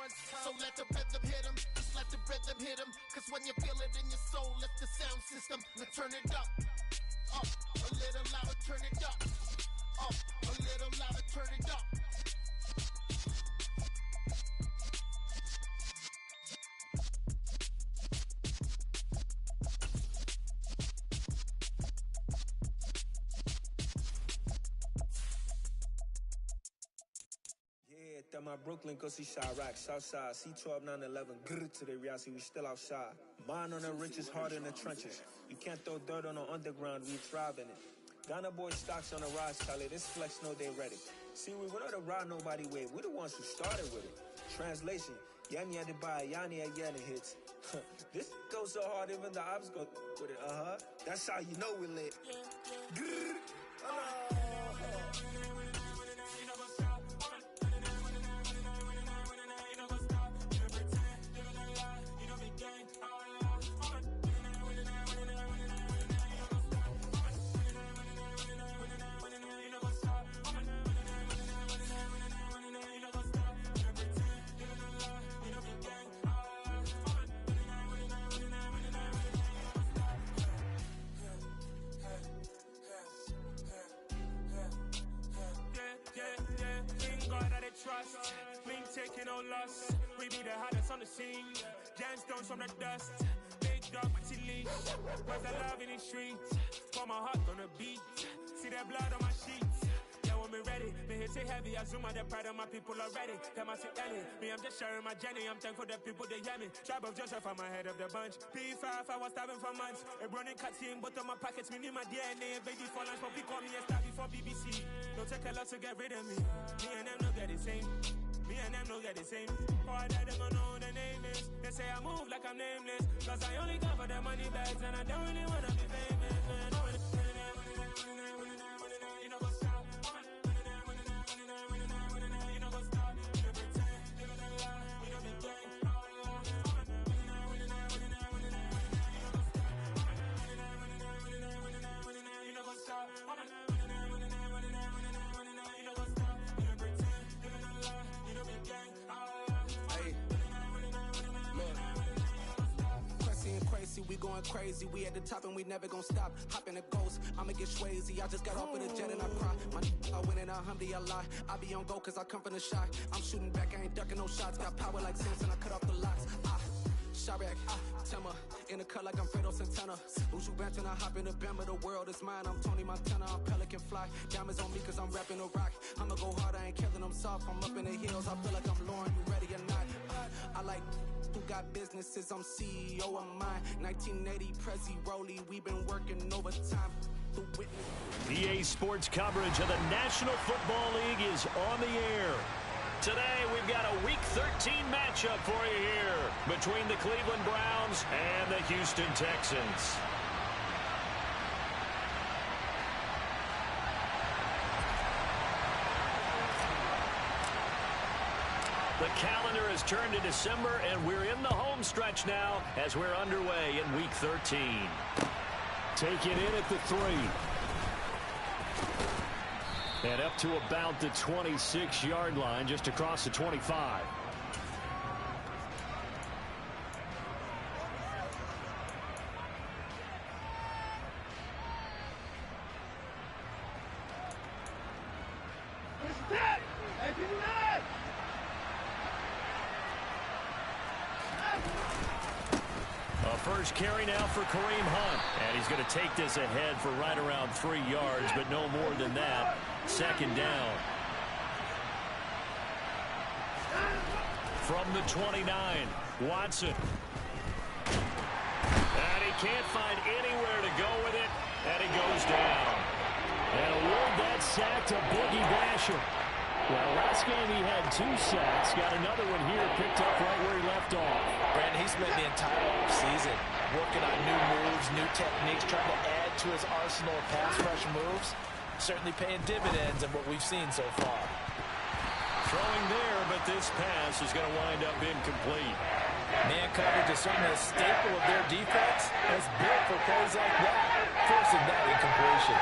buzz. So let the rhythm hit him, just let the rhythm hit him. Cause when you feel it in your soul, lift the sound system. Now turn it up, a little louder, turn it up, a little louder, turn it up. At my Brooklyn, cause he Chirac, Southside, C12, 911, grrr to the reality, we still outside. Mine on the richest, heart in the trenches. You can't throw dirt on the underground, we thrive in it. Ghana boy stocks on the rise, Charlie, this flex know they ready. See, we were not to ride nobody with, we the ones who started with it. Translation, Yanni had to buy Yanni at Yanni hits. This goes so hard, even the ops go with it, That's how you know we lit. Grrr. Trust, we ain't taking no loss. We be the hottest on the scene. Gemstones from the dust. Big dog with your leash. Where's the love in the streets? For my heart on the beat. See that blood on my sheets. Yeah, when we ready, me hit it heavy. I zoom out the pride of my people already. Them I see Ellie. Me, I'm just sharing my journey. I'm thankful that people they hear me. Tribe of Joseph, I'm ahead of the bunch. P5, I was starving for months. A running cutscene, but on my pockets, me need my DNA. Baby for lunch, but people call me a star before BBC. Don't take a lot to get rid of me. Me and them no get the same. Me and them no get the same. Oh, I died, them don't know who the name is. They say I move like I'm nameless. Cause I only come for the money bags and I don't really wanna be famous, man. You know what's up? You know what's up? You pretend, living a lie. You know the game. You know what's up? We going crazy, we at the top and we never gonna stop. Hop in the ghost, I'ma get swayzy. I just got off of the jet and I cry. My I win in a Humvee, I lie. I be on go cause I come from the shot. I'm shooting back, I ain't ducking no shots. Got power like Samson, I cut off the locks. Chirac, Tema, in the cut like I'm Fredo Santana. Uju Benton, I hop in the Bama, the world is mine. I'm Tony Montana, I'm Pelican Fly. Diamonds on me cause I'm rapping a rock. I'ma go hard, I ain't killing them soft. I'm up in the hills, I feel like I'm Lauren, you ready or not? I like who got businesses, I'm CEO of mine. 1980 Prezi Rolly, we been working overtime. EA Sports coverage of the National Football League is on the air. Today, we've got a Week 13 matchup for you here between the Cleveland Browns and the Houston Texans. The calendar has turned to December, and we're in the home stretch now as we're underway in Week 13. Taking in at the 3. And up to about the 26-yard line, just across the 25. First carry now for Kareem Hunt. And he's going to take this ahead for right around 3 yards, but no more than that. Second down. From the 29, Watson. And he can't find anywhere to go with it, and he goes down. And award that sack to Boogie Basham. Well, last game he had 2 sacks. Got another one here picked up right where he left off. Brandon, he spent the entire offseason working on new moves, new techniques, trying to add to his arsenal of pass rush moves. Certainly paying dividends in what we've seen so far. Throwing there, but this pass is going to wind up incomplete. Man coverage is certainly a staple of their defense. It's built for plays like that, forcing that incompletion.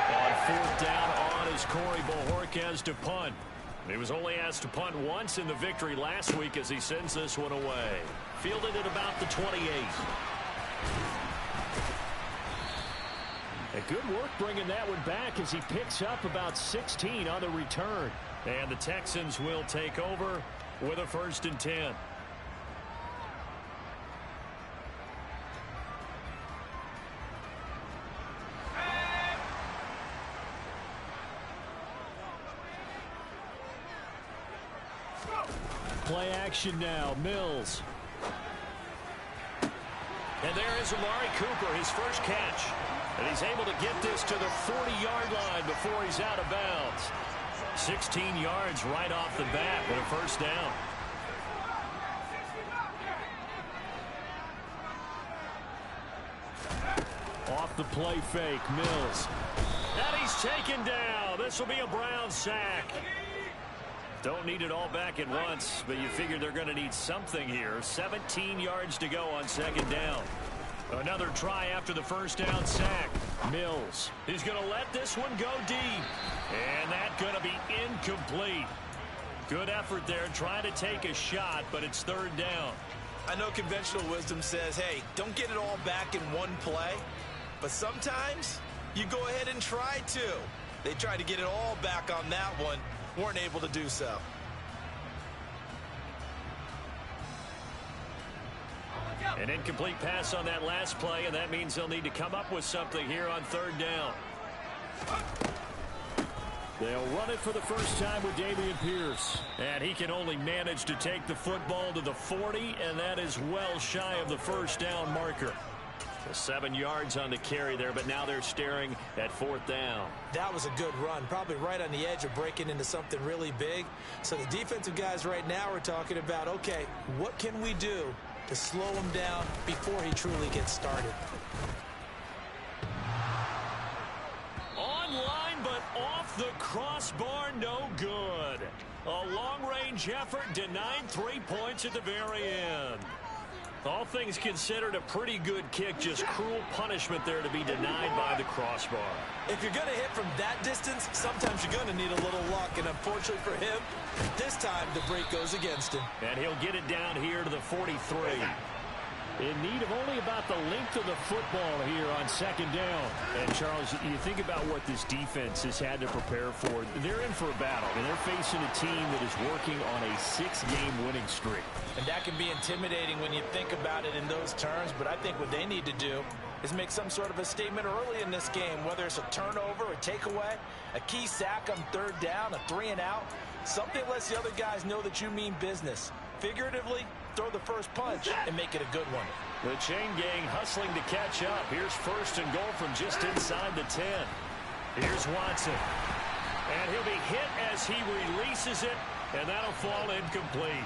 On 4th down on is Corey Bojorquez to punt. He was only asked to punt once in the victory last week as he sends this one away. Fielded at about the 28. A good work bringing that one back as he picks up about 16 on the return. And the Texans will take over with a 1st and 10. Play action now. Mills. And there is Amari Cooper, his first catch. And he's able to get this to the 40-yard line before he's out of bounds. 16 yards right off the bat with a 1st down. Off the play fake, Mills. And he's taken down. This will be a Brown sack. Don't need it all back at once, but you figure they're going to need something here. 17 yards to go on 2nd down. Another try after the 1st down sack. Mills is going to let this one go deep. And that's going to be incomplete. Good effort there trying to take a shot, but it's 3rd down. I know conventional wisdom says, hey, don't get it all back in one play. But sometimes you go ahead and try to. They tried to get it all back on that one. Weren't able to do so. An incomplete pass on that last play, and that means they'll need to come up with something here on 3rd down. They'll run it for the first time with Dameon Pierce. And he can only manage to take the football to the 40, and that is well shy of the 1st down marker. 7 yards on the carry there, but now they're staring at 4th down. That was a good run, probably right on the edge of breaking into something really big. So the defensive guys right now are talking about, okay, what can we do to slow him down before he truly gets started? Online, but off the crossbar, no good. A long-range effort denied 3 points at the very end. All things considered, a pretty good kick, just cruel punishment there to be denied by the crossbar. If you're going to hit from that distance, sometimes you're going to need a little luck, and unfortunately for him, this time the break goes against him. And he'll get it down here to the 43. In need of only about the length of the football here on 2nd down. And, Charles, you think about what this defense has had to prepare for. They're in for a battle, and they're facing a team that is working on a 6-game winning streak. And that can be intimidating when you think about it in those terms, but I think what they need to do is make some sort of a statement early in this game, whether it's a turnover, a takeaway, a key sack on 3rd down, a 3-and-out, something lets the other guys know that you mean business. Figuratively, throw the first punch and make it a good one. The chain gang hustling to catch up. Here's 1st and goal from just inside the 10. Here's Watson. And he'll be hit as he releases it, and that'll fall incomplete.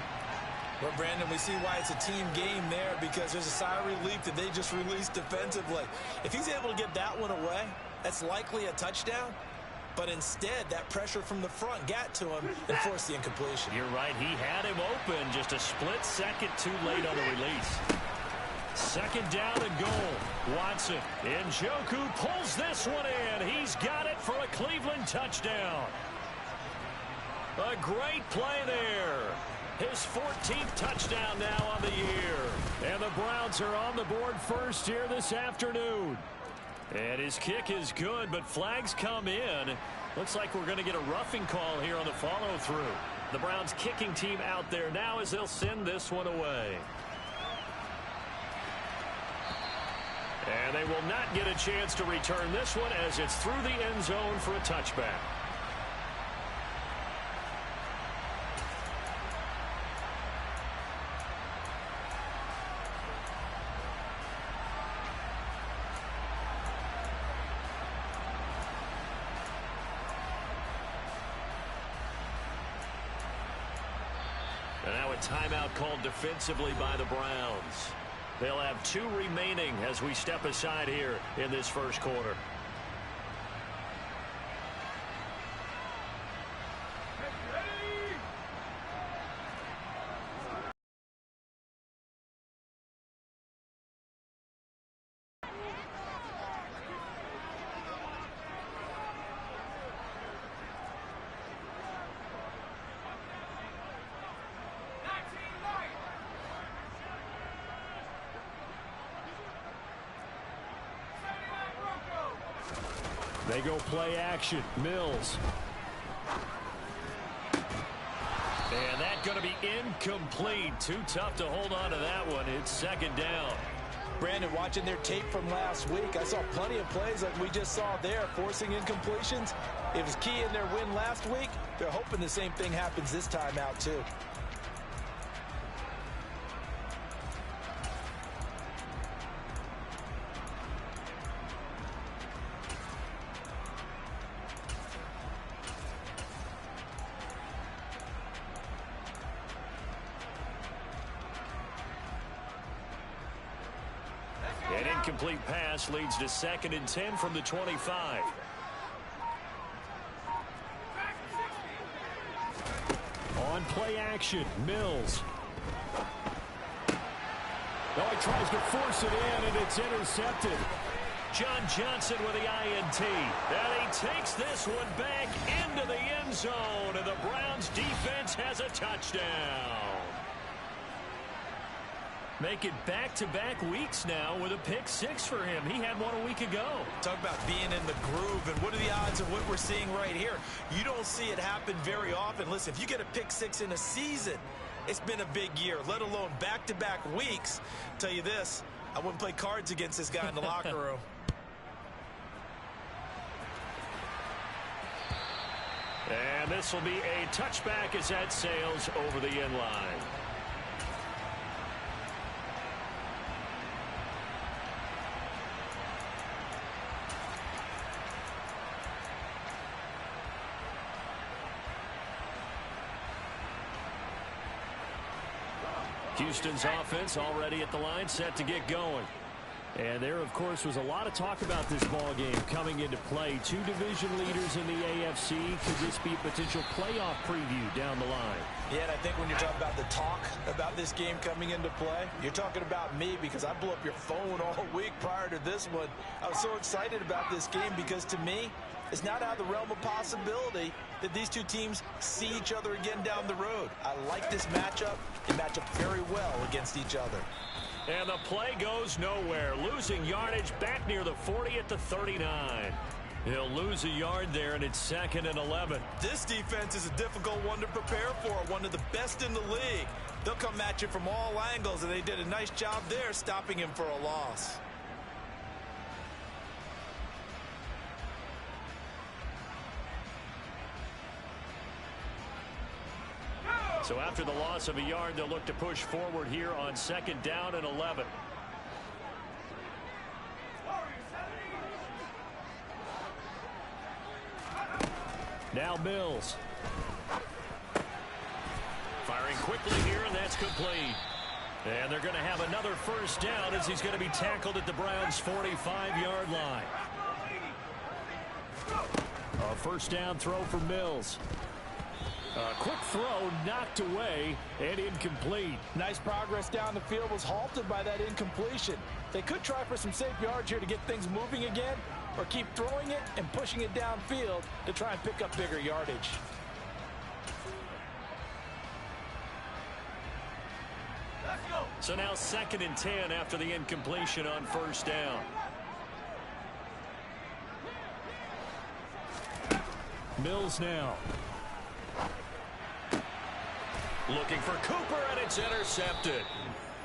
Well, Brandon, we see why it's a team game there, because there's a sigh of relief that they just released defensively. If he's able to get that one away, that's likely a touchdown. But instead, that pressure from the front got to him and forced the incompletion. You're right. He had him open. Just a split second too late on the release. 2nd down and goal. Watson. Njoku pulls this one in. He's got it for a Cleveland touchdown. A great play there. His 14th touchdown now on the year. And the Browns are on the board first here this afternoon. And his kick is good, but flags come in. Looks like we're going to get a roughing call here on the follow-through. The Browns kicking team out there now as they'll send this one away. And they will not get a chance to return this one as it's through the end zone for a touchback. And now a timeout called defensively by the Browns. They'll have 2 remaining as we step aside here in this first quarter. They go play action. Mills. And that's going to be incomplete. Too tough to hold on to that one. It's second down. Brandon, watching their tape from last week, I saw plenty of plays like we just saw there, forcing incompletions. It was key in their win last week. They're hoping the same thing happens this time out, too. An incomplete pass leads to 2nd and 10 from the 25. On play action, Mills. Oh, he tries to force it in, and it's intercepted. John Johnson with the INT. And he takes this one back into the end zone, and the Browns defense has a touchdown. Make it back-to-back weeks now with a pick 6 for him. He had one a week ago. Talk about being in the groove, and what are the odds of what we're seeing right here? You don't see it happen very often. Listen, if you get a pick 6 in a season, it's been a big year, let alone back-to-back weeks. Tell you this, I wouldn't play cards against this guy in the locker room. And this will be a touchback as that sails over the end line. Houston's offense already at the line, set to get going. And there, of course, was a lot of talk about this ball game coming into play. 2 division leaders in the AFC. Could this be a potential playoff preview down the line? Yeah, and I think when you're talking about the talk about this game coming into play, you're talking about me, because I blew up your phone all week prior to this one. I was so excited about this game because, to me, it's not out of the realm of possibility that these two teams see each other again down the road. I like this matchup. They match up very well against each other. And the play goes nowhere. Losing yardage back near the 40 at the 39. He'll lose a yard there, and it's 2nd and 11. This defense is a difficult one to prepare for, one of the best in the league. They'll come at you from all angles, and they did a nice job there stopping him for a loss. So after the loss of a yard, they'll look to push forward here on 2nd down and 11. Now Mills. Firing quickly here, and that's complete. And they're going to have another first down as he's going to be tackled at the Browns' 45-yard line. A first down throw for Mills. A quick throw knocked away and incomplete. Nice progress down the field, was halted by that incompletion. They could try for some safe yards here to get things moving again, or keep throwing it and pushing it downfield to try and pick up bigger yardage. So now 2nd and 10 after the incompletion on first down. Mills now. Looking for Cooper, and it's intercepted.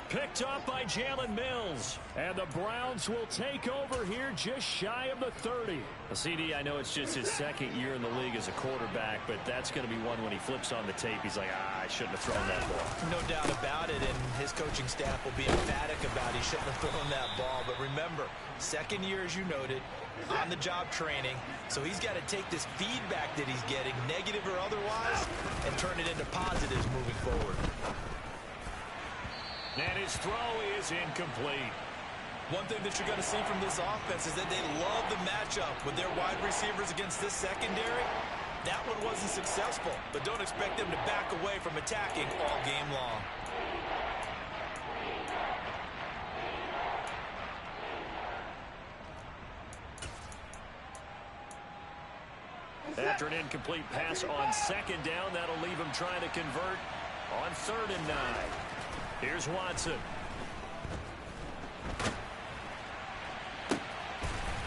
Picked up by Jalen Mills. And the Browns will take over here just shy of the 30. CD, I know it's just his 2nd year in the league as a quarterback, but that's going to be one when he flips on the tape. He's like, I shouldn't have thrown that ball. No doubt about it, and his coaching staff will be emphatic about he shouldn't have thrown that ball. But remember, 2nd year, as you noted, on-the-job training. So he's got to take this feedback that he's getting, negative or otherwise, and turn it into positives moving forward. And his throw is incomplete. One thing that you're going to see from this offense is that they love the matchup with their wide receivers against this secondary. That one wasn't successful, but don't expect them to back away from attacking all game long. After an incomplete pass on 2nd down, that'll leave him trying to convert on 3rd and 9. Here's Watson.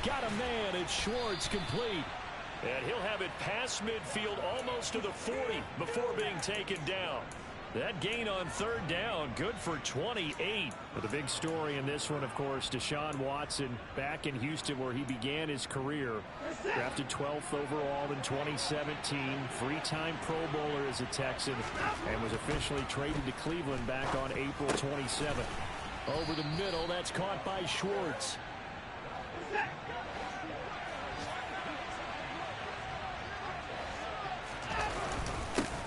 got a man. It's Schwartz, complete. And he'll have it past midfield almost to the 40 before being taken down. That gain on third down, good for 28. But the big story in this one, of course, Deshaun Watson back in Houston where he began his career. Drafted 12th overall in 2017. Three-time Pro Bowler as a Texan. And was officially traded to Cleveland back on April 27th. Over the middle, that's caught by Schwartz.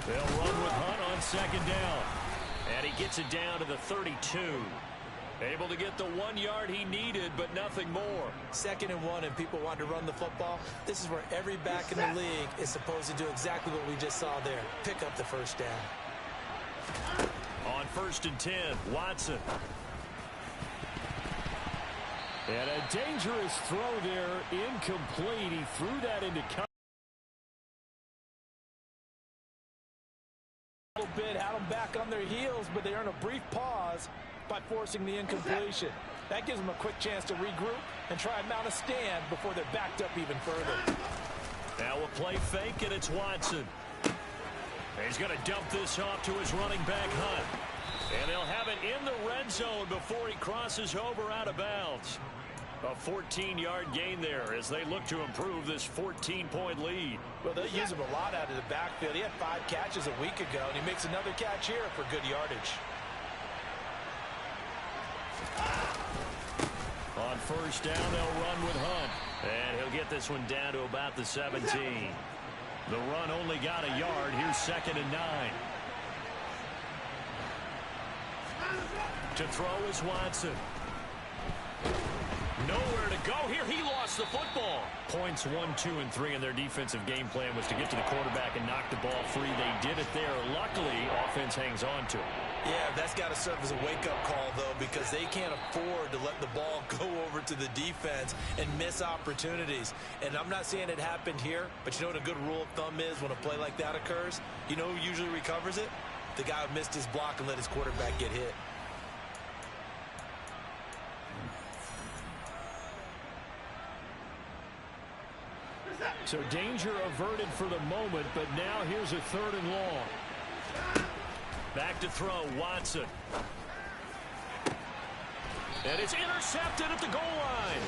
They'll run with Hunt on second down. And he gets it down to the 32. Able to get the 1 yard he needed, but nothing more. 2nd and 1, and people want to run the football. This is where every back in the league is supposed to do exactly what we just saw there. Pick up the first down. On 1st and 10, Watson. And a dangerous throw there, incomplete. He threw that into coverage. Bit had them back on their heels, but they earn a brief pause by forcing the incompletion. That gives them a quick chance to regroup and try and mount a stand before they're backed up even further. Now a play fake, and it's Watson. He's going to dump this off to his running back, Hunt. And they'll have it in the red zone before he crosses over out of bounds. A 14-yard gain there as they look to improve this 14-point lead. Well, they use him a lot out of the backfield. He had 5 catches a week ago, and he makes another catch here for good yardage. On 1st down, they'll run with Hunt. And he'll get this one down to about the 17. The run only got a yard. Here's 2nd and 9. To throw is Watson. Nowhere to go here. He lost the football. Points 1, 2, and 3 in their defensive game plan was to get to the quarterback and knock the ball free. They did it there. Luckily, offense hangs on to it. Yeah, that's got to serve as a wake-up call, though, because they can't afford to let the ball go over to the defense and miss opportunities. And I'm not saying it happened here, but you know what a good rule of thumb is when a play like that occurs? You know who usually recovers it? The guy who missed his block and let his quarterback get hit. So danger averted for the moment, but now here's a 3rd and long. Back to throw, Watson. And it's intercepted at the goal line.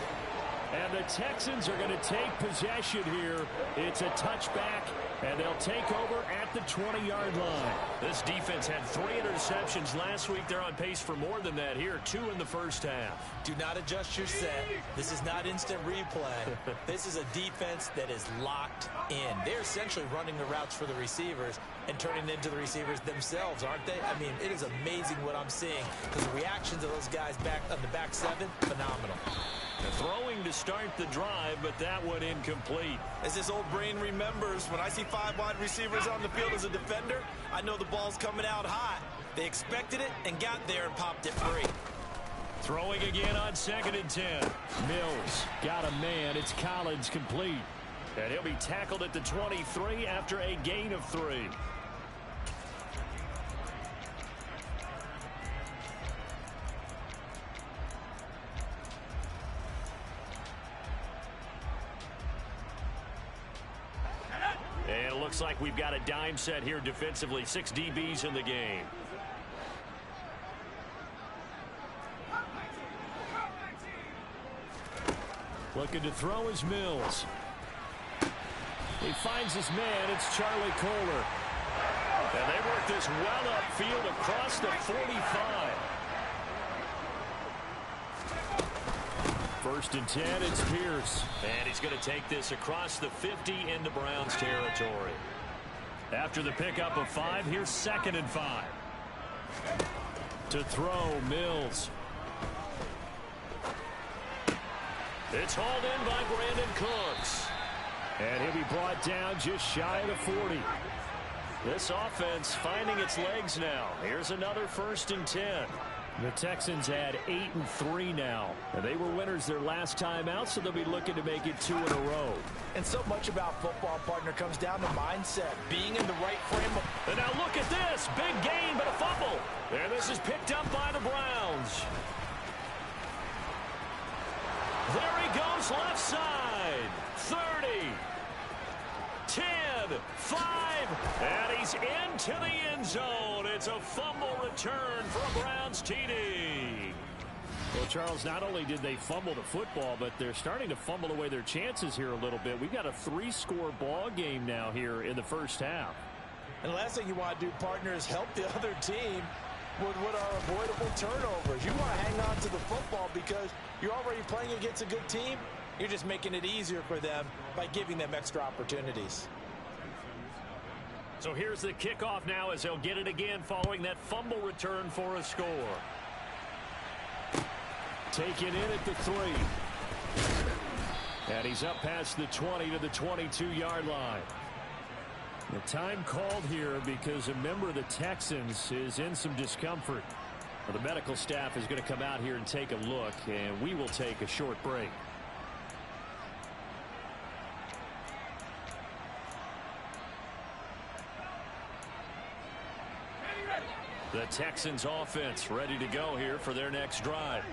And the Texans are going to take possession here. It's a touchback, and they'll take over at the 20-yard line. This defense had 3 interceptions last week. They're on pace for more than that here, 2 in the first half. Do not adjust your set. This is not instant replay. This is a defense that is locked in. They're essentially running the routes for the receivers and turning into the receivers themselves, aren't they? I mean, it is amazing what I'm seeing because the reactions of those guys back on the back 7, phenomenal. Throwing to start the drive, but that one incomplete. As this old brain remembers, when I see 5 wide receivers on the field as a defender, I know the ball's coming out hot. They expected it and got there and popped it free. Throwing again on 2nd and 10. Mills got a man. It's Collins, complete. And he'll be tackled at the 23 after a gain of 3. And it looks like we've got a dime set here defensively. 6 DBs in the game. Looking to throw is Mills. He finds his man. It's Charlie Kohler. And they work this well upfield across the 45. 1st and 10, it's Pierce. And he's going to take this across the 50 into Browns territory. After the pickup of 5, here's 2nd and 5. To throw, Mills. It's hauled in by Brandon Cooks. And he'll be brought down just shy of the 40. This offense finding its legs now. Here's another 1st and 10. The Texans had 8 and 3 now. And they were winners their last time out, so they'll be looking to make it 2 in a row. And so much about football, partner, comes down to mindset. Being in the right frame of... And now look at this. Big gain, but a fumble. And this is picked up by the Browns. There he goes left side. 30. 10, 5, and he's into the end zone. It's a fumble return for a Browns TD. Well, Charles, not only did they fumble the football, but they're starting to fumble away their chances here a little bit. We've got a 3-score ball game now here in the first half. And the last thing you want to do, partner, is help the other team with what are avoidable turnovers. You want to hang on to the football because you're already playing against a good team. You're just making it easier for them by giving them extra opportunities. So here's the kickoff now as they'll get it again following that fumble return for a score. Taken in at the 3. And he's up past the 20 to the 22-yard line. The time called here because a member of the Texans is in some discomfort. Well, the medical staff is going to come out here and take a look, and we will take a short break. The Texans offense ready to go here for their next drive.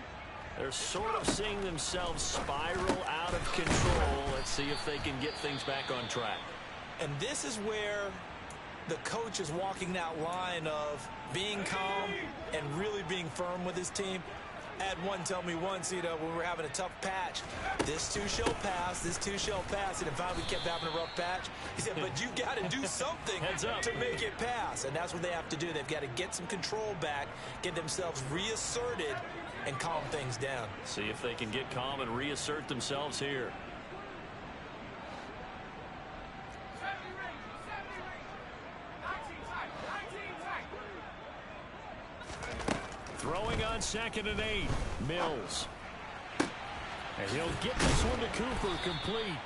They're sort of seeing themselves spiral out of control. Let's see if they can get things back on track. And this is where the coach is walking that line of being calm and really being firm with his team. I had one tell me once, when we were having a tough patch, this too shall pass, this too shall pass. And finally we kept having a rough patch. He said, but you got to do something to make it pass. And that's what they have to do. They've got to get some control back, get themselves reasserted, and calm things down. See if they can get calm and reassert themselves here. Throwing on 2nd and 8. Mills. And he'll get this one to Cooper complete.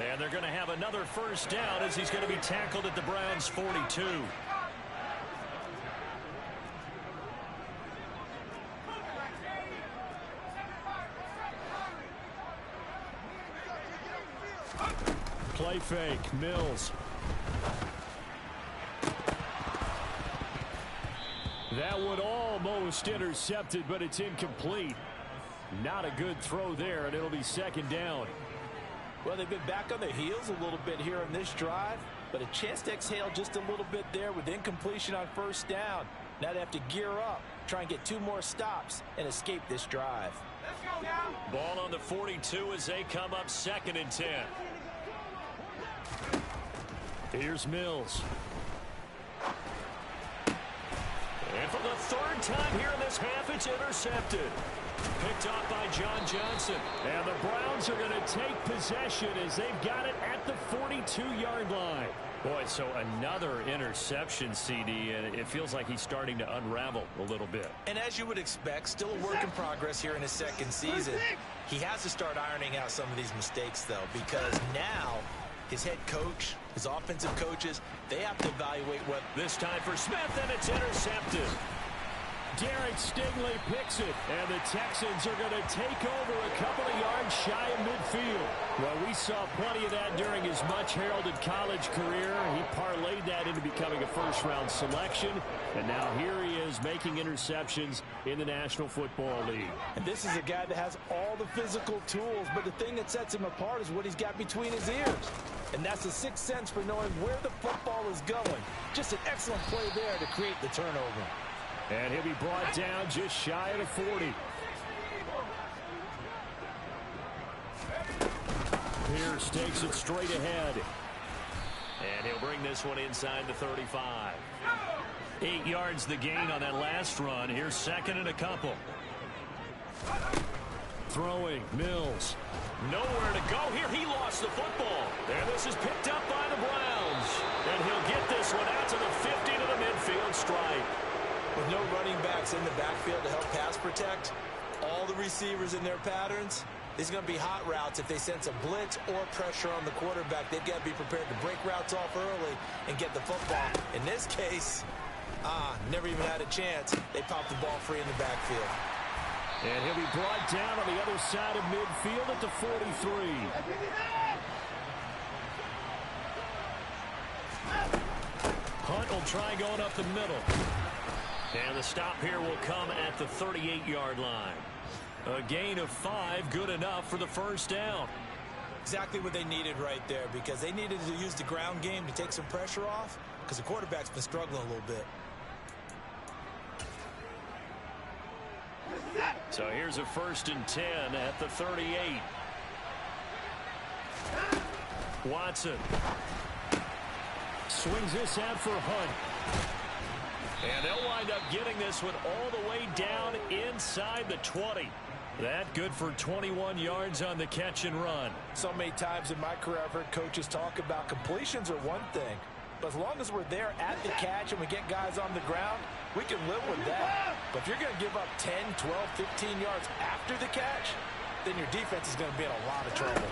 And they're going to have another first down as he's going to be tackled at the Browns' 42. Play fake. Mills. That one almost intercepted, but it's incomplete. Not a good throw there, and it'll be 2nd down. Well, they've been back on their heels a little bit here on this drive, but a chance to exhale just a little bit there with incompletion on 1st down. Now they have to gear up, try and get 2 more stops, and escape this drive. Let's go now. Ball on the 42 as they come up 2nd and 10. Here's Mills. And for the 3rd time here in this half, it's intercepted. Picked off by John Johnson. And the Browns are going to take possession as they've got it at the 42-yard line. Boy, so another interception, CD, and it feels like he's starting to unravel a little bit. And as you would expect, still a work in progress here in his 2nd season. He has to start ironing out some of these mistakes, though, because now his head coach, his offensive coaches, they have to evaluate what. This time for Smith, and it's intercepted. Derek Stingley picks it, and the Texans are going to take over a couple of yards shy of midfield. Well, we saw plenty of that during his much-heralded college career. He parlayed that into becoming a first-round selection, and now here he is making interceptions in the National Football League. And this is a guy that has all the physical tools, but the thing that sets him apart is what he's got between his ears. And that's the 6th sense for knowing where the football is going. Just an excellent play there to create the turnover. And he'll be brought down just shy of the 40. Pierce takes it straight ahead. And he'll bring this one inside the 35. 8 yards the gain on that last run. Here's 2nd and a couple. Throwing, Mills. Nowhere to go here. He lost the football. And this is picked up by the Browns. And he'll get this one out to the 50 to the midfield stripe. With no running backs in the backfield to help pass protect, all the receivers in their patterns, these are going to be hot routes if they sense a blitz or pressure on the quarterback. They've got to be prepared to break routes off early and get the football. In this case, never even had a chance. They popped the ball free in the backfield. And he'll be brought down on the other side of midfield at the 43. Hunt will try going up the middle. And the stop here will come at the 38-yard line. A gain of 5, good enough for the first down. Exactly what they needed right there, because they needed to use the ground game to take some pressure off, because the quarterback's been struggling a little bit. So here's a 1st and 10 at the 38. Watson swings this out for Hunt. And they'll wind up getting this one all the way down inside the 20. That good for 21 yards on the catch and run. So many times in my career I've heard coaches talk about completions are one thing, but as long as we're there at the catch and we get guys on the ground, we can live with that. But if you're going to give up 10, 12, 15 yards after the catch, then your defense is going to be in a lot of trouble.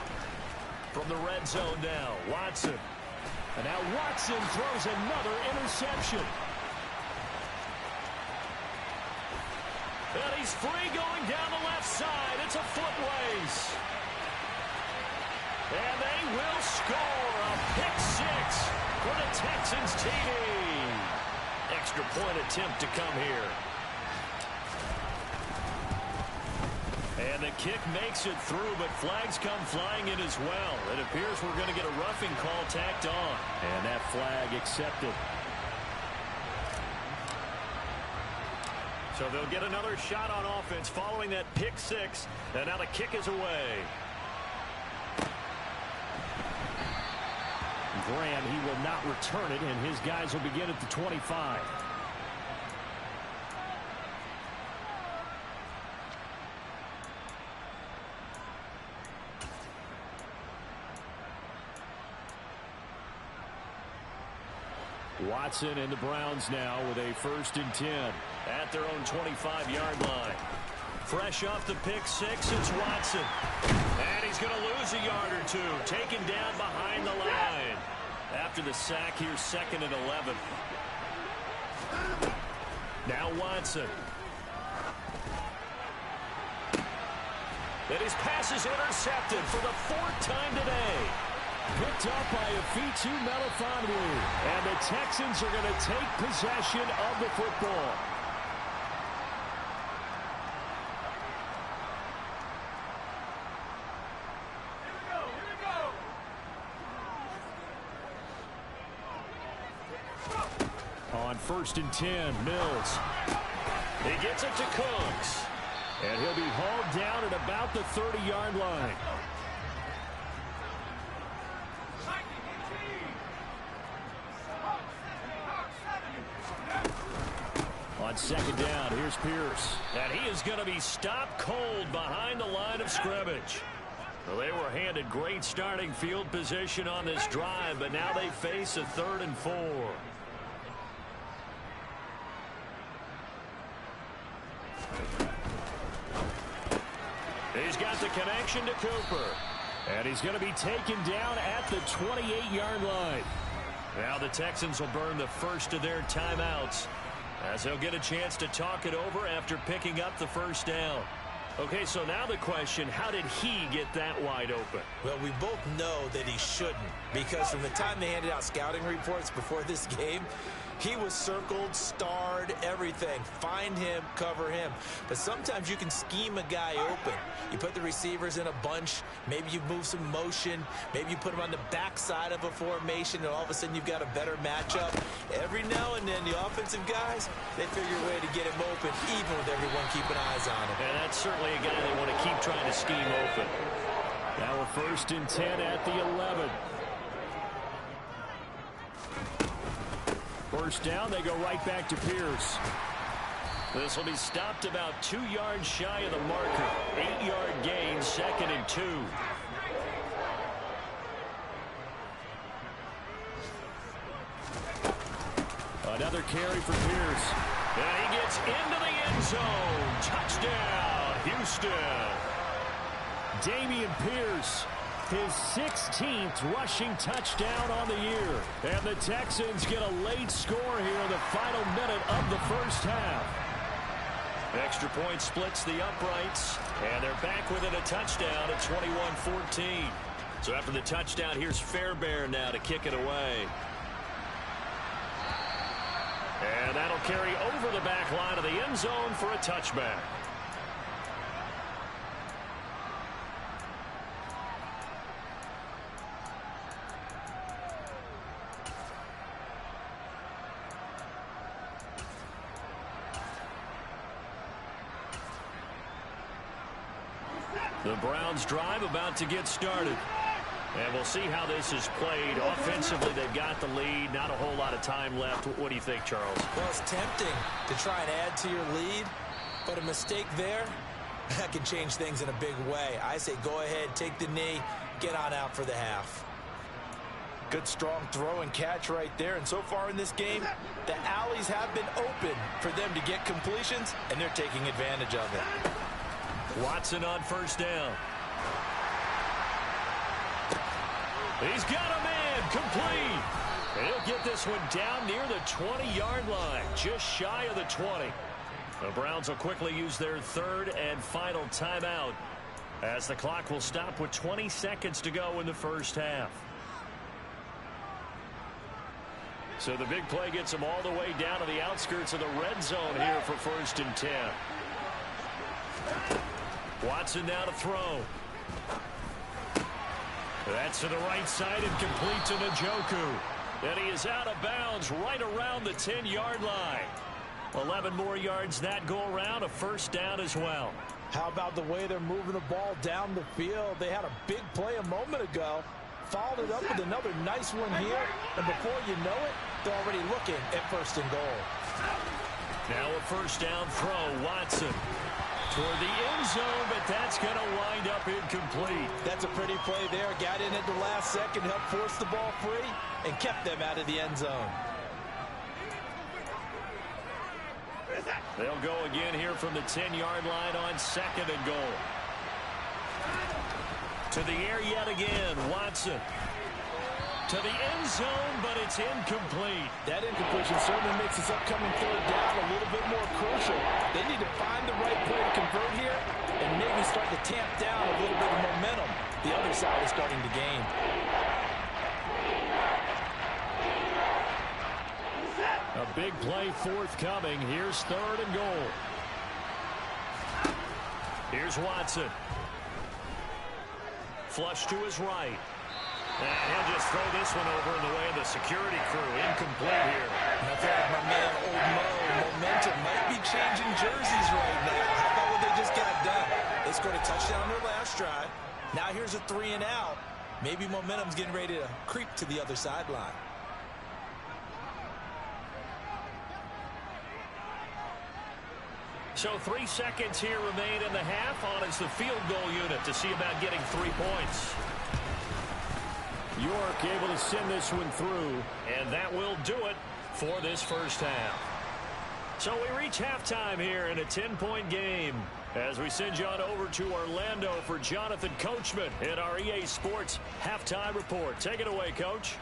From the red zone now, Watson. And now Watson throws another interception. And he's free going down the left side. It's a foot race. And they will score a pick six for the Texans TD. Extra point attempt to come here. And the kick makes it through, but flags come flying in as well. It appears we're going to get a roughing call tacked on. And that flag accepted. So they'll get another shot on offense following that pick six. And now the kick is away. Graham, he will not return it, and his guys will begin at the 25. Watson and the Browns now with a 1st and 10 at their own 25-yard line. Fresh off the pick six, it's Watson. And he's going to lose a yard or two, taken down behind the line. After the sack, here's 2nd and 11. Now Watson. And his pass is intercepted for the 4th time today. Picked up by Afitu Melifonwu. And the Texans are going to take possession of the football. On 1st and 10, Mills. He gets it to Cooks. And he'll be hauled down at about the 30-yard line. On 2nd down, here's Pierce. And he is going to be stopped cold behind the line of scrimmage. Well, they were handed great starting field position on this drive, but now they face a 3rd and 4. He's got the connection to Cooper. And he's going to be taken down at the 28-yard line. Now the Texans will burn the first of their timeouts, as they'll get a chance to talk it over after picking up the 1st down. Okay, so now the question, how did he get that wide open? Well, we both know that he shouldn't, because from the time they handed out scouting reports before this game, he was circled, starred, everything. Find him, cover him. But sometimes you can scheme a guy open. You put the receivers in a bunch. Maybe you move some motion. Maybe you put him on the backside of a formation, and all of a sudden you've got a better matchup. Every now and then, the offensive guys, they figure a way to get him open, even with everyone keeping eyes on him. And that's certainly a guy they want to keep trying to scheme open. Now a 1st and 10 at the 11. 1st down, they go right back to Pierce. This will be stopped about 2 yards shy of the marker. 8-yard gain, 2nd and 2. Another carry for Pierce. And he gets into the end zone. Touchdown, Houston. Damian Pierce, his 16th rushing touchdown on the year. And the Texans get a late score here in the final minute of the 1st half. Extra point splits the uprights, and they're back within a touchdown at 21-14. So after the touchdown, here's Fairbairn now to kick it away. And that'll carry over the back line of the end zone for a touchback. The Browns drive about to get started. And we'll see how this is played. Offensively, they've got the lead. Not a whole lot of time left. What do you think, Charles? Well, it's tempting to try and add to your lead, but a mistake there, that can change things in a big way. I say go ahead, take the knee, get on out for the half. Good strong throw and catch right there. And so far in this game, the alleys have been open for them to get completions, and they're taking advantage of it. Watson on first down. He's got a man complete. He'll get this one down near the 20-yard line, just shy of the 20. The Browns will quickly use their third and final timeout as the clock will stop with 20 seconds to go in the first half. So the big play gets them all the way down to the outskirts of the red zone here for 1st and 10. Watson now to throw. That's to the right side and complete to Njoku. And he is out of bounds right around the 10-yard line. 11 more yards that go around, a first down as well. How about the way they're moving the ball down the field? They had a big play a moment ago. Followed it up with another nice one here. And before you know it, they're already looking at 1st and goal. Now a first down throw, Watson. Toward the end zone, but that's going to wind up incomplete. That's a pretty play there. Got in at the last second, helped force the ball free, and kept them out of the end zone. They'll go again here from the 10-yard line on 2nd and goal. To the air yet again, Watson. To the end zone, but it's incomplete. That incompletion certainly makes this upcoming third down a little bit more crucial. They need to find the right play to convert here and maybe start to tamp down a little bit of momentum. The other side is starting to gain. A big play forthcoming. Here's 3rd and goal. Here's Watson. Flush to his right. And he'll just throw this one over in the way of the security crew. Incomplete here. And I feel like my man, Old Mo, momentum might be changing jerseys right now. How about what they just got done? They scored a touchdown on their last drive. Now here's a 3 and out. Maybe momentum's getting ready to creep to the other sideline. So 3 seconds here remain in the half. On is the field goal unit to see about getting 3 points. York able to send this one through, and that will do it for this first half. So we reach halftime here in a 10-point game as we send you on over to Orlando for Jonathan Coachman in our EA Sports Halftime Report. Take it away, Coach.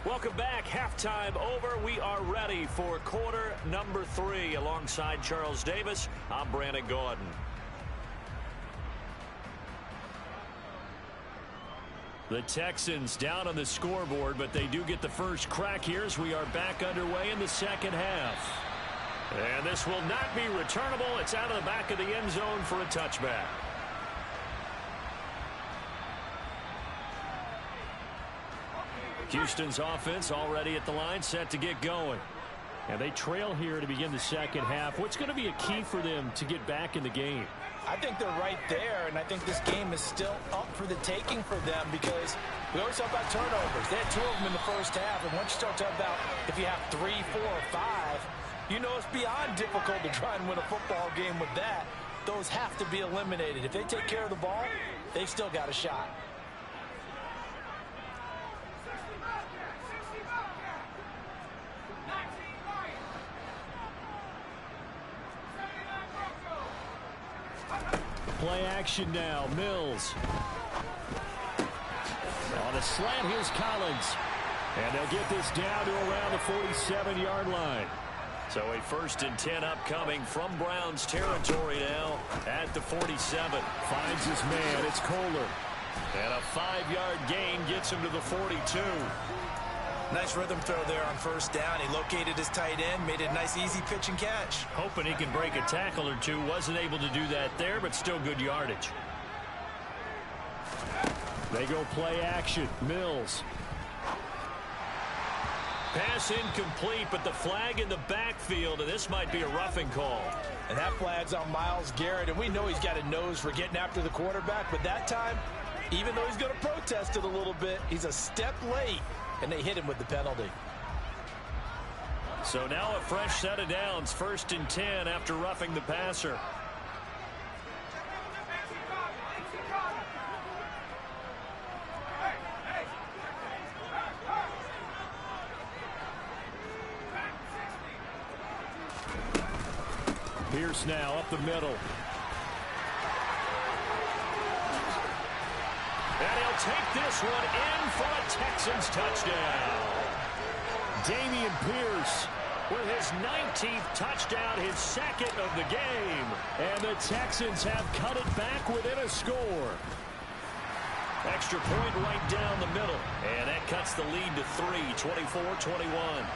Welcome back. Halftime over. We are ready for quarter number 3. Alongside Charles Davis, I'm Brandon Gordon. The Texans down on the scoreboard, but they do get the first crack here as we are back underway in the second half. And this will not be returnable. It's out of the back of the end zone for a touchback. Houston's offense already at the line, set to get going. And they trail here to begin the second half. What's going to be a key for them to get back in the game? I think they're right there, and I think this game is still up for the taking for them because we always talk about turnovers. They had 2 of them in the first half, and once you start talking about if you have 3, 4, or 5, you know it's beyond difficult to try and win a football game with that. Those have to be eliminated. If they take care of the ball, they've still got a shot. Play action now. Mills. On the slant, here's Collins. And they'll get this down to around the 47-yard line. So a 1st and 10 upcoming from Browns territory now at the 47. Finds his man. It's Kohler. And a 5-yard gain gets him to the 42. Nice rhythm throw there on first down. He located his tight end, made a nice easy pitch and catch. Hoping he can break a tackle or two. Wasn't able to do that there, but still good yardage. They go play action. Mills. Pass incomplete, but the flag in the backfield, and this might be a roughing call. And that flag's on Myles Garrett, and we know he's got a nose for getting after the quarterback, but that time, even though he's going to protest it a little bit, he's a step late, and they hit him with the penalty. So now a fresh set of downs, 1st and 10 after roughing the passer. Pierce now up the middle. And he'll take this one in for a Texans touchdown. Dameon Pierce with his 19th touchdown, his 2nd of the game. And the Texans have cut it back within a score. Extra point right down the middle. And that cuts the lead to 3, 24-21.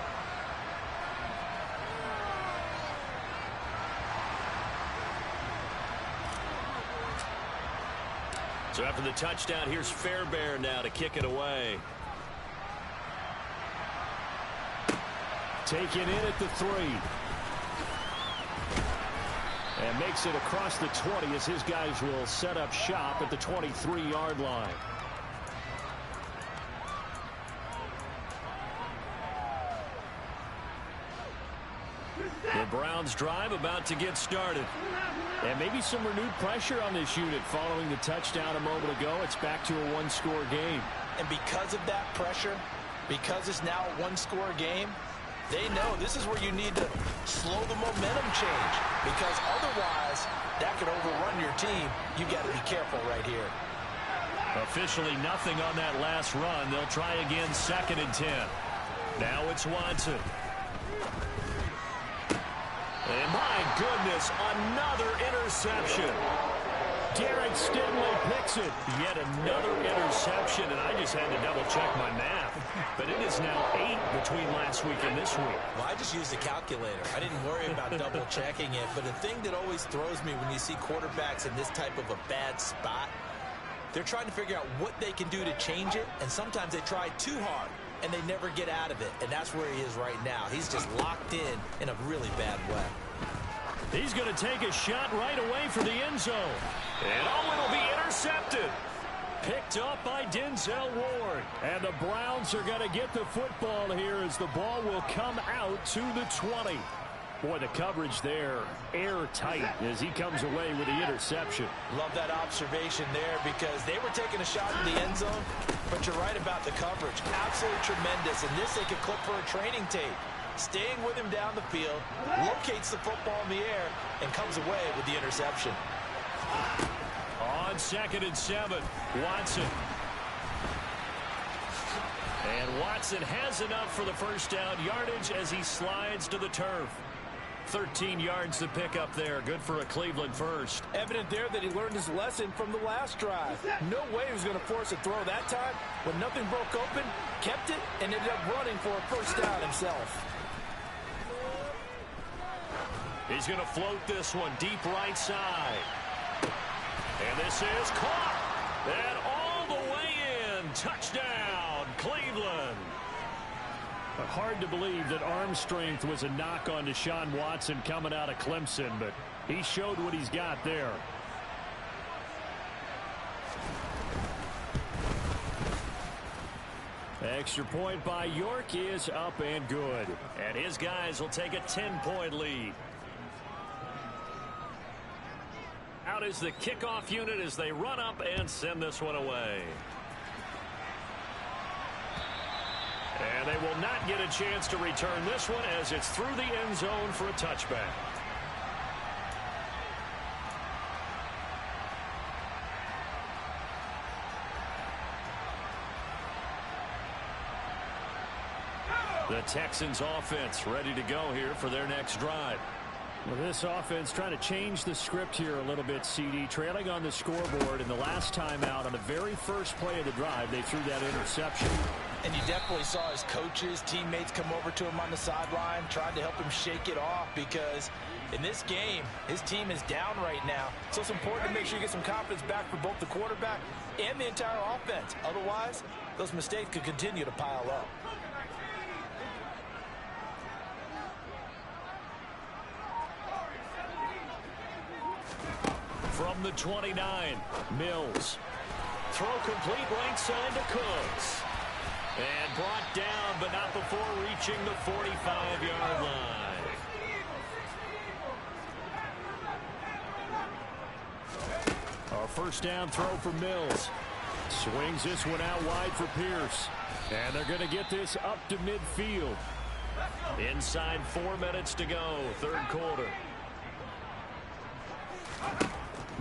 So after the touchdown, here's Fairbairn now to kick it away. Taken in at the 3. And makes it across the 20 as his guys will set up shop at the 23-yard line. The Browns drive about to get started. And maybe some renewed pressure on this unit following the touchdown a moment ago. It's back to a one-score game. And because of that pressure, because it's now a one-score game, they know this is where you need to slow the momentum change, because otherwise that could overrun your team. You've got to be careful right here. Officially nothing on that last run. They'll try again, 2nd and 10. Now it's Watson. And my goodness, another interception. Derek Stingley picks it. Yet another interception, and I just had to double-check my math. But it is now 8 between last week and this week. Well, I just used a calculator. I didn't worry about double-checking it. But the thing that always throws me when you see quarterbacks in this type of a bad spot, they're trying to figure out what they can do to change it, and sometimes they try too hard, and they never get out of it. And that's where he is right now. He's just locked in a really bad way. He's going to take a shot right away for the end zone. And it'll be intercepted. Picked up by Denzel Ward. And the Browns are going to get the football here as the ball will come out to the 20. Boy, the coverage there airtight as he comes away with the interception. Love that observation there, because they were taking a shot in the end zone, but you're right about the coverage. Absolutely tremendous. And this they could clip for a training tape. Staying with him down the field, locates the football in the air, and comes away with the interception. On 2nd and 7, Watson. And Watson has enough for the first down yardage as he slides to the turf. 13 yards to pick up there. Good for a Cleveland first. Evident there that he learned his lesson from the last drive. No way he was going to force a throw that time. When nothing broke open, kept it, and ended up running for a first down himself. He's going to float this one deep right side. And this is caught. And all the way in. Touchdown, Cleveland. Hard to believe that arm strength was a knock on Deshaun Watson coming out of Clemson, but he showed what he's got there. Extra point by York is up and good. And his guys will take a 10-point lead. Out is the kickoff unit as they run up and send this one away. And they will not get a chance to return this one as it's through the end zone for a touchback. The Texans offense ready to go here for their next drive. Well, this offense trying to change the script here a little bit, CD. Trailing on the scoreboard, and the last time out on the very first play of the drive, they threw that interception. And you definitely saw his coaches, teammates come over to him on the sideline, tried to help him shake it off because in this game, his team is down right now. So it's important to make sure you get some confidence back for both the quarterback and the entire offense. Otherwise, those mistakes could continue to pile up. From the 29, Mills. Throw complete right side to Cooks. And brought down, but not before reaching the 45-yard line. Our first down throw for Mills. Swings this one out wide for Pierce. And they're going to get this up to midfield. Inside 4 minutes to go, third quarter.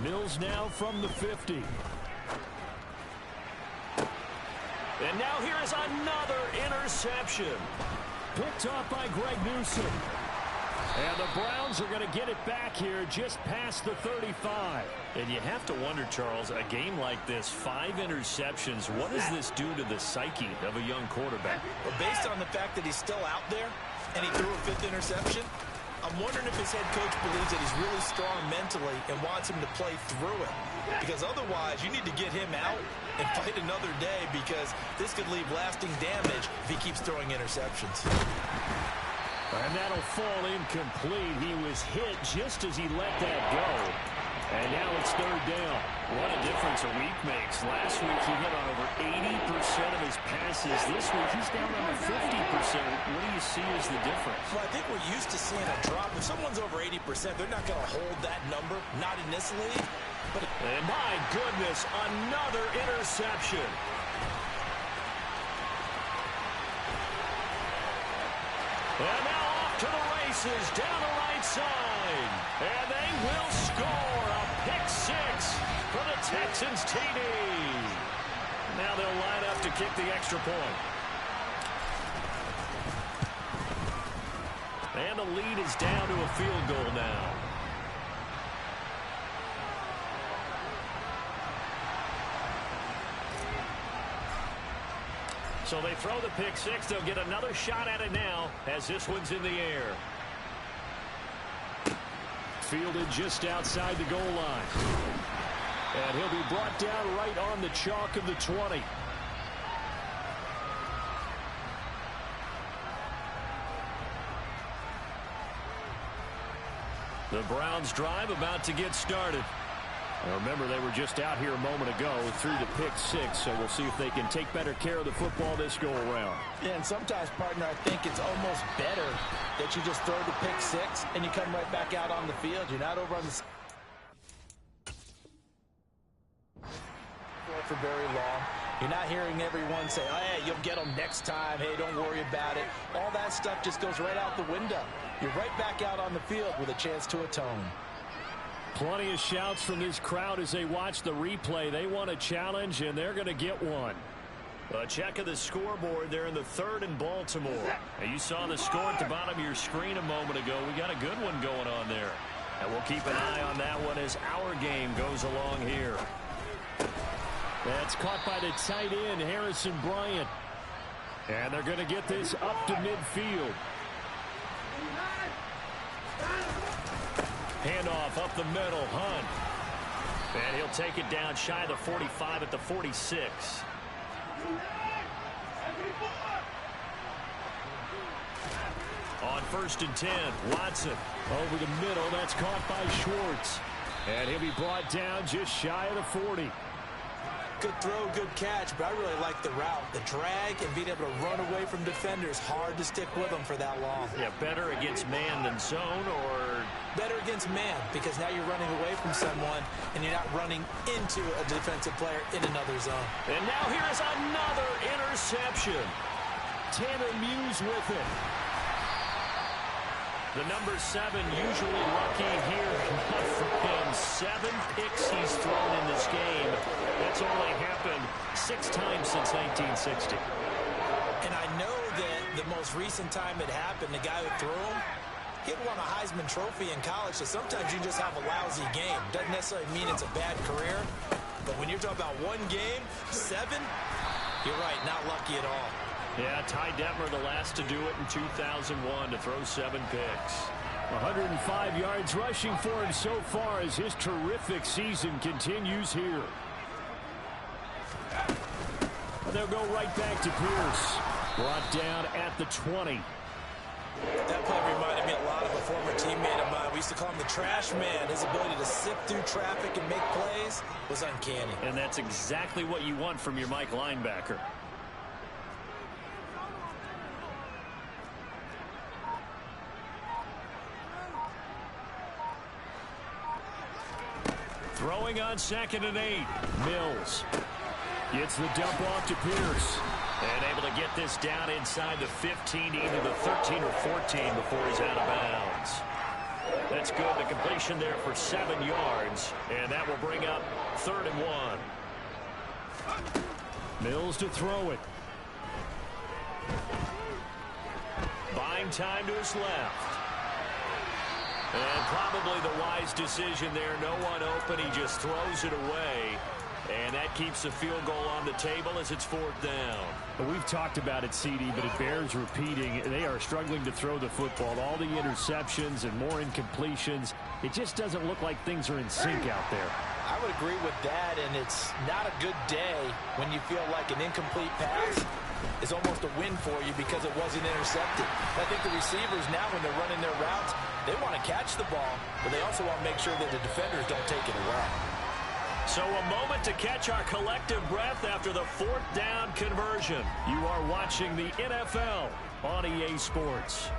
Mills now from the 50. And now here is another interception. Picked off by Greg Newsom. And the Browns are going to get it back here just past the 35. And you have to wonder, Charles, a game like this, 5 interceptions, what does this do to the psyche of a young quarterback? Well, based on the fact that he's still out there and he threw a 5th interception, I'm wondering if his head coach believes that he's really strong mentally and wants him to play through it. Because otherwise, you need to get him out and fight another day because this could leave lasting damage if he keeps throwing interceptions. And that'll fall incomplete. He was hit just as he let that go. And now it's third down. What a difference a week makes. Last week he hit on over 80% of his passes. This week he's down under 50%. What do you see as the difference? Well, I think we're used to seeing a drop. If someone's over 80%, they're not going to hold that number, not in this league. And my goodness, another interception. And now off to the races, down the right side. And they will score a pick 6 for the Texans TD. Now they'll line up to kick the extra point. And the lead is down to a field goal now. So they throw the pick 6. They'll get another shot at it now as this one's in the air. Fielded just outside the goal line. And he'll be brought down right on the chalk of the 20. The Browns drive about to get started. Now remember, they were just out here a moment ago through the pick 6, so we'll see if they can take better care of the football this go-around. Yeah, and sometimes, partner, I think it's almost better that you just throw the pick 6 and you come right back out on the field. You're not over on the for very long. You're not hearing everyone say, oh, hey, you'll get them next time. Hey, don't worry about it. All that stuff just goes right out the window. You're right back out on the field with a chance to atone. Plenty of shouts from this crowd as they watch the replay. They want a challenge, and they're going to get one. A check of the scoreboard there in the 3rd in Baltimore. And you saw the score at the bottom of your screen a moment ago. We got a good one going on there. And we'll keep an eye on that one as our game goes along here. That's caught by the tight end, Harrison Bryant. And they're going to get this up to midfield. Handoff up the middle, Hunt. And he'll take it down shy of the 45 at the 46. On 1st and 10, Watson over the middle. That's caught by Schwartz. And he'll be brought down just shy of the 40. Good throw, good catch, but I really like the route. The drag and being able to run away from defenders. Hard to stick with them for that long. Yeah, better against man than zone, or better against man, because now you're running away from someone and you're not running into a defensive player in another zone. And now here's another interception. Tanner Muse with it. The number 7 usually lucky here. Not for him. 7 picks he's thrown in this game. That's only happened 6 times since 1960. And I know that the most recent time it happened, the guy who threw him, he had won a Heisman Trophy in college, so sometimes you just have a lousy game. Doesn't necessarily mean it's a bad career, but when you're talking about one game, 7, you're right, not lucky at all. Yeah, Ty Detmer, the last to do it in 2001, to throw 7 picks. 105 yards rushing for him so far as his terrific season continues here. They'll go right back to Pierce. Brought down at the 20. That play reminded me a lot of a former teammate of mine. We used to call him the trash man. His ability to sift through traffic and make plays was uncanny. And that's exactly what you want from your Mike linebacker. Throwing on 2nd and 8. Mills gets the dump off to Pierce. And able to get this down inside the 15, either the 13 or 14 before he's out of bounds. That's good. The completion there for 7 yards. And that will bring up 3rd and 1. Mills to throw it. Buying time to his left. And probably the wise decision there. No one open. He just throws it away. And that keeps the field goal on the table as it's 4th down. We've talked about it, CD, but it bears repeating. They are struggling to throw the football. All the interceptions and more incompletions. It just doesn't look like things are in sync out there. I would agree with that, and it's not a good day when you feel like an incomplete pass is almost a win for you because it wasn't intercepted. I think the receivers now, when they're running their routes, they want to catch the ball, but they also want to make sure that the defenders don't take it away. So a moment to catch our collective breath after the 4th down conversion. You are watching the NFL on EA Sports.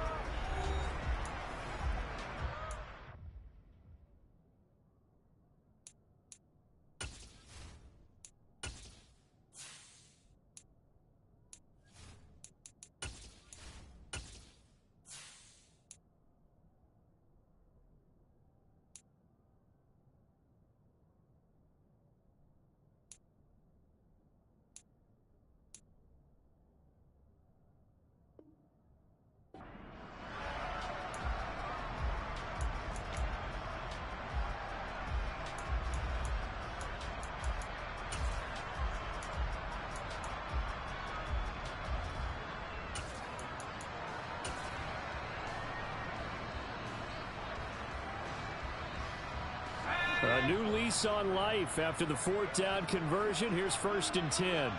A new lease on life after the 4th down conversion. Here's 1st and 10.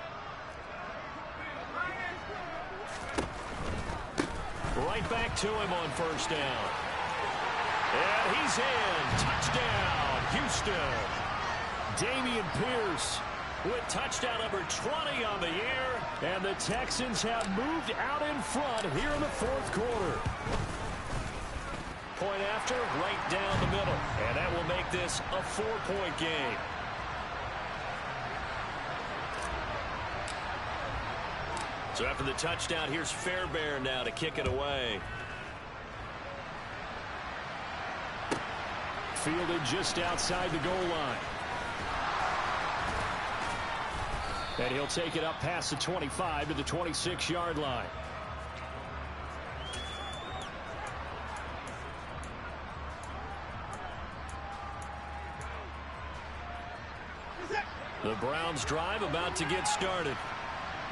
Right back to him on 1st down. And he's in. Touchdown, Houston. Dameon Pierce with touchdown number 20 on the year. And the Texans have moved out in front here in the 4th quarter. Point after, right down the middle. And that will make this a 4-point game. So after the touchdown, here's Fairbairn now to kick it away. Fielded just outside the goal line. And he'll take it up past the 25 to the 26-yard line. The Browns drive about to get started.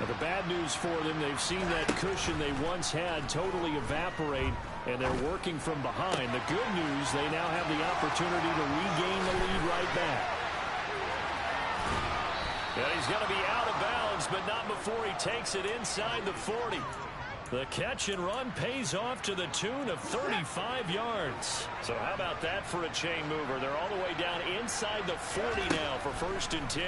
Now, the bad news for them, they've seen that cushion they once had totally evaporate, and they're working from behind. The good news, they now have the opportunity to regain the lead right back. And he's going to be out of bounds, but not before he takes it inside the 40. The catch and run pays off to the tune of 35 yards. So how about that for a chain mover? They're all the way down inside the 40 now for 1st and 10.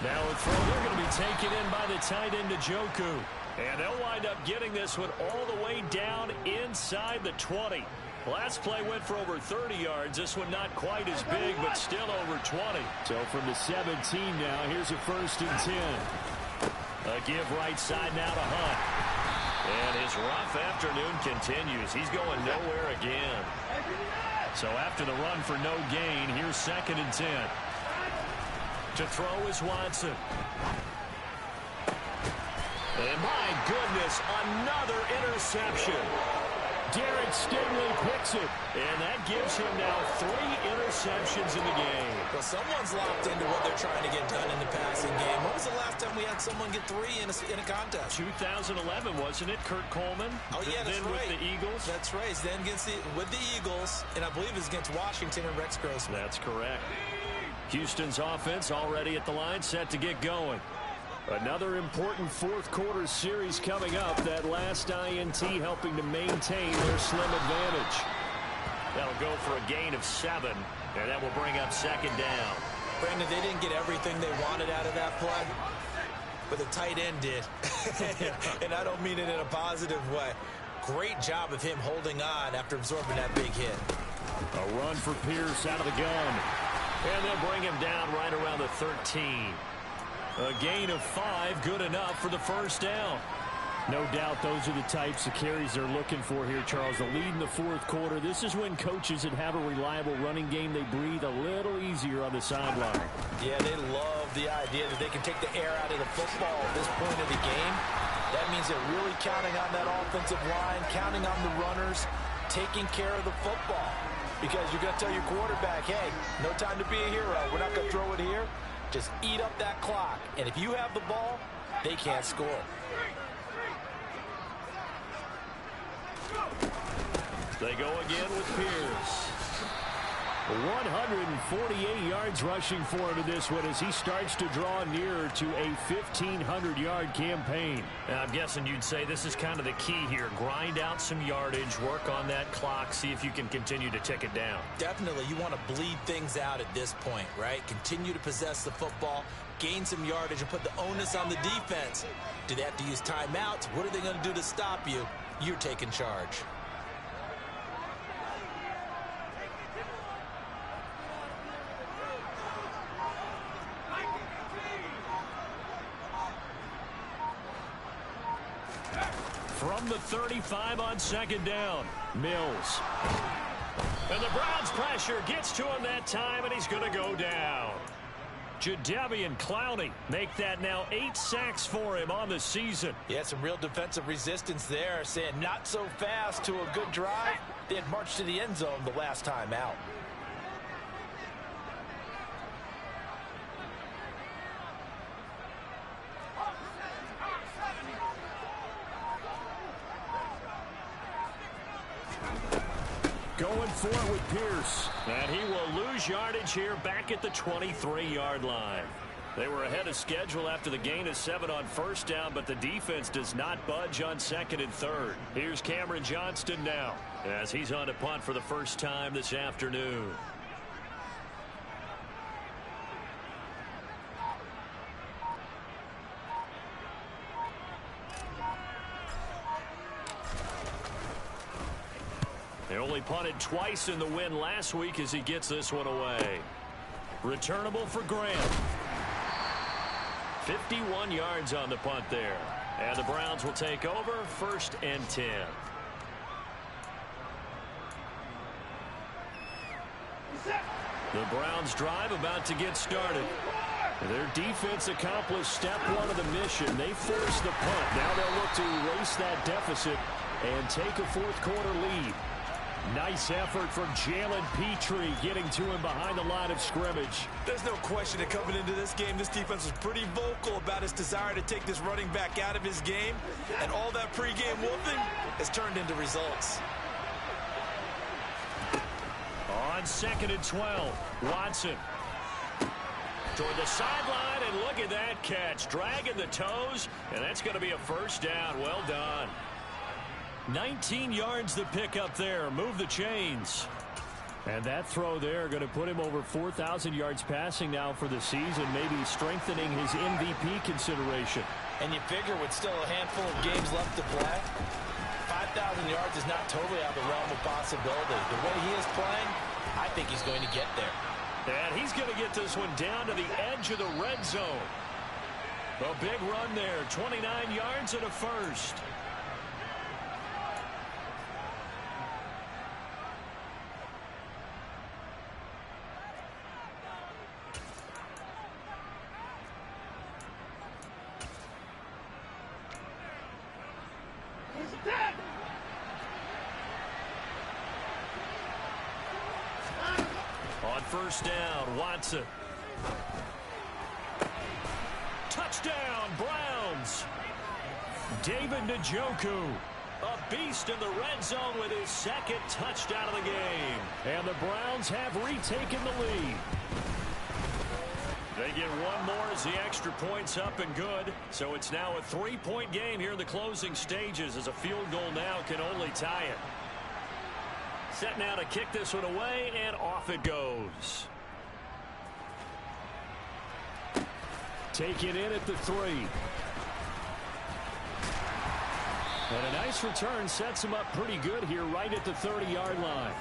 Now a throw, they're going to be taken in by the tight end Njoku. And they'll wind up getting this one all the way down inside the 20. Last play went for over 30 yards. This one not quite as big, but still over 20. So from the 17 now, here's a 1st and 10. A give right side now to Hunt. And his rough afternoon continues. He's going nowhere again. So after the run for no gain, here's 2nd and 10. To throw is Watson. And my goodness, another interception. Derek Stingley picks it, and that gives him now 3 interceptions in the game. Well, someone's locked into what they're trying to get done in the passing game. When was the last time we had someone get 3 in a contest? 2011, wasn't it? Kurt Coleman. Oh, yeah, that's then right. With the Eagles. That's right. Then with the Eagles, and I believe it's against Washington and Rex Grossman. That's correct. Houston's offense already at the line, set to get going. Another important fourth quarter series coming up. That last INT helping to maintain their slim advantage. That'll go for a gain of 7, and that will bring up second down. Brandon, they didn't get everything they wanted out of that play, but the tight end did. And I don't mean it in a positive way. Great job of him holding on after absorbing that big hit. A run for Pierce out of the gun. And they'll bring him down right around the 13. A gain of 5, good enough for the first down. No doubt those are the types of carries they're looking for here, Charles. The lead in the fourth quarter. This is when coaches that have a reliable running game, they breathe a little easier on the sideline. Yeah, they love the idea that they can take the air out of the football at this point of the game. That means they're really counting on that offensive line, counting on the runners, taking care of the football. Because you're going to tell your quarterback, hey, no time to be a hero. We're not going to throw it here. Just eat up that clock. And if you have the ball, they can't score. They go again with Pierce. 148 yards rushing for him in this one as he starts to draw nearer to a 1,500-yard campaign. And I'm guessing you'd say this is kind of the key here. Grind out some yardage, work on that clock, see if you can continue to tick it down. Definitely, you want to bleed things out at this point, right? Continue to possess the football, gain some yardage, and put the onus on the defense. Do they have to use timeouts? What are they going to do to stop you? You're taking charge. From the 35 on second down, Mills. And the Browns pressure gets to him that time, and he's going to go down. Jadeveon Clowney make that now 8 sacks for him on the season. Yeah, some real defensive resistance there, saying not so fast to a good drive. They had marched to the end zone the last time out. Going for it with Pierce. And he will lose yardage here back at the 23-yard line. They were ahead of schedule after the gain of 7 on first down, but the defense does not budge on second and third. Here's Cameron Johnston now as he's on to punt for the first time this afternoon. They only punted twice in the win last week as he gets this one away. Returnable for Graham. 51 yards on the punt there. And the Browns will take over, 1st and 10. The Browns drive about to get started. Their defense accomplished step 1 of the mission. They forced the punt. Now they'll look to erase that deficit and take a fourth quarter lead. Nice effort from Jalen Petrie getting to him behind the line of scrimmage. There's no question that coming into this game, this defense was pretty vocal about its desire to take this running back out of his game. And all that pregame wolfing has turned into results. On 2nd and 12, Watson. Toward the sideline, and look at that catch. Dragging the toes, and that's going to be a first down. Well done. 19 yards the pick up there. Move the chains. And that throw there going to put him over 4,000 yards passing now for the season, maybe strengthening his MVP consideration. And you figure with still a handful of games left to play, 5,000 yards is not totally out of the realm of possibility. The way he is playing, I think he's going to get there. And he's going to get this one down to the edge of the red zone. A big run there, 29 yards and a first. On first down, Watson. Touchdown, Browns. David Njoku, a beast in the red zone with his second touchdown of the game. And the Browns have retaken the lead. They get one more as the extra point's up and good. So it's now a 3-point game here in the closing stages, as a field goal now can only tie it. Set now to kick this one away, and off it goes. Taken in at the 3. And a nice return sets him up pretty good here right at the 30-yard line.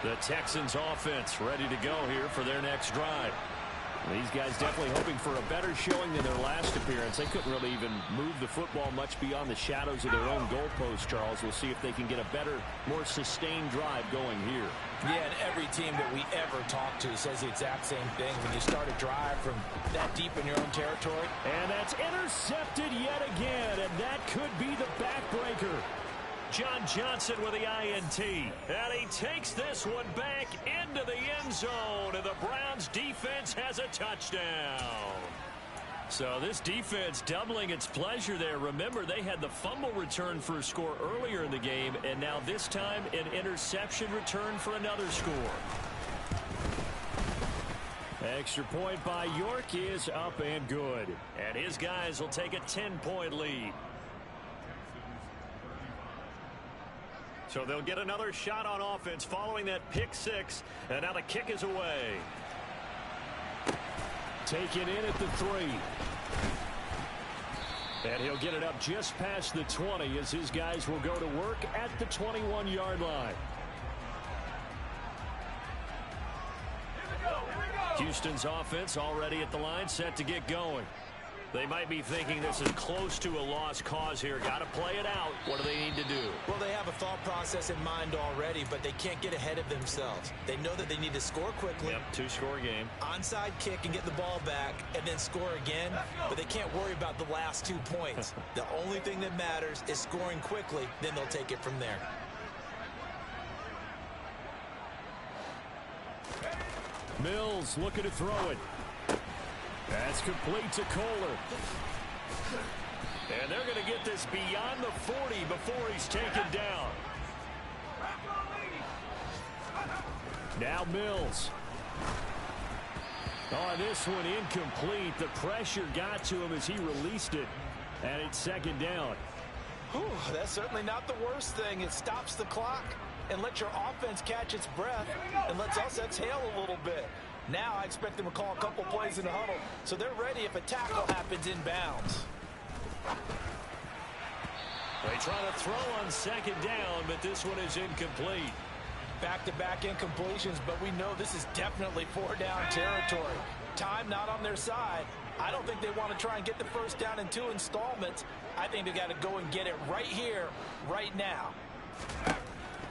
The Texans offense ready to go here for their next drive. These guys definitely hoping for a better showing than their last appearance. They couldn't really even move the football much beyond the shadows of their own goalpost, Charles. We'll see if they can get a better, more sustained drive going here. Yeah, and every team that we ever talk to says the exact same thing. When you start a drive from that deep in your own territory. And that's intercepted yet again, and that could be the backbreaker. John Johnson with the INT. And he takes this one back into the end zone. And the Browns defense has a touchdown. So this defense doubling its pleasure there. Remember, they had the fumble return for a score earlier in the game. And now this time an interception return for another score. Extra point by York is up and good. And his guys will take a 10-point lead. So they'll get another shot on offense following that pick six. And now the kick is away. Taken in at the 3. And he'll get it up just past the 20 as his guys will go to work at the 21-yard line. Houston's offense already at the line, set to get going. They might be thinking this is close to a lost cause here. Got to play it out. What do they need to do? Well, they have a thought process in mind already, but they can't get ahead of themselves. They know that they need to score quickly. Yep, 2-score game. Onside kick and get the ball back and then score again, but they can't worry about the last 2 points. The only thing that matters is scoring quickly, then they'll take it from there. Mills looking to throw it. That's complete to Kohler. And they're going to get this beyond the 40 before he's taken down. Now Mills. On this one, incomplete. The pressure got to him as he released it. And it's second down. Whew, that's certainly not the worst thing. It stops the clock and lets your offense catch its breath and lets us exhale a little bit. Now I expect them to call a couple plays in the huddle, so they're ready if a tackle happens inbounds. They try to throw on second down, but this one is incomplete. Back-to-back incompletions, but we know this is definitely 4-down territory. Time not on their side. I don't think they want to try and get the first down in 2 installments. I think they got to go and get it right here, right now.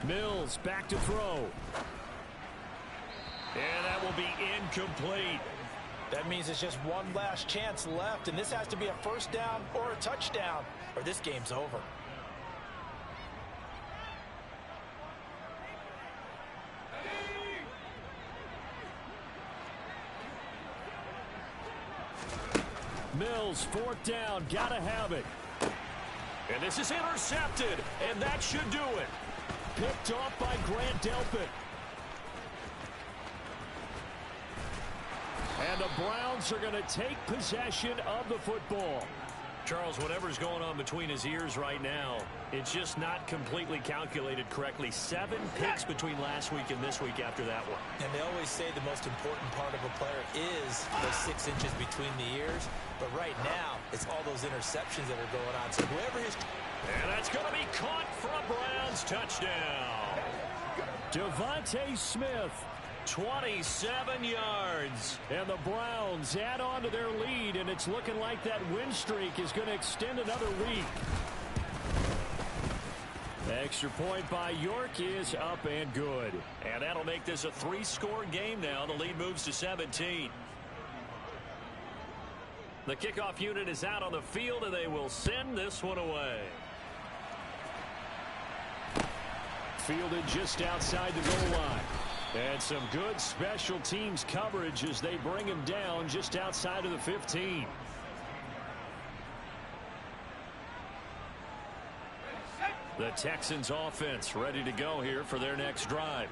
Mills back to throw. And that will be incomplete. That means it's just one last chance left, and this has to be a first down or a touchdown, or this game's over. Mills, 4th down, gotta have it. And this is intercepted, and that should do it. Picked off by Grant Delpit. And the Browns are going to take possession of the football. Charles, whatever's going on between his ears right now, it's just not completely calculated correctly. 7 picks between last week and this week after that one. And they always say the most important part of a player is those 6 inches between the ears. But right now, it's all those interceptions that are going on. So whoever is... And that's going to be caught for a Browns touchdown. Devontae Smith. 27 yards. And the Browns add on to their lead, and it's looking like that win streak is going to extend another week. Extra point by York is up and good. And that'll make this a 3-score game now. The lead moves to 17. The kickoff unit is out on the field, and they will send this one away. fielded just outside the goal line. And some good special teams coverage as they bring him down just outside of the 15. The Texans offense ready to go here for their next drive.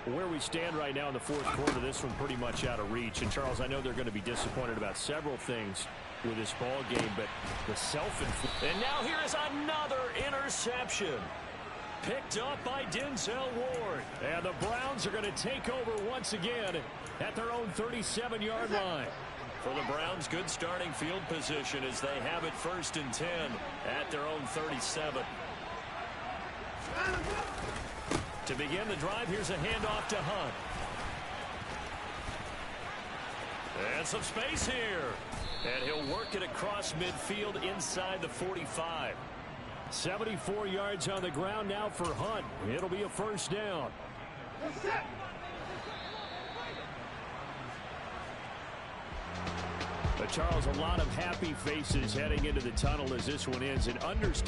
Where we stand right now in the fourth quarter, this one pretty much out of reach. And, Charles, I know they're going to be disappointed about several things with this ball game, but the self-inflicted. And now here is another interception. Picked up by Denzel Ward. And the Browns are going to take over once again at their own 37-yard line. For the Browns, good starting field position as they have it 1st and 10 at their own 37. To begin the drive, here's a handoff to Hunt. And some space here. And he'll work it across midfield inside the 45. 74 yards on the ground now for Hunt. It'll be a first down. But Charles, a lot of happy faces heading into the tunnel as this one ends. And understand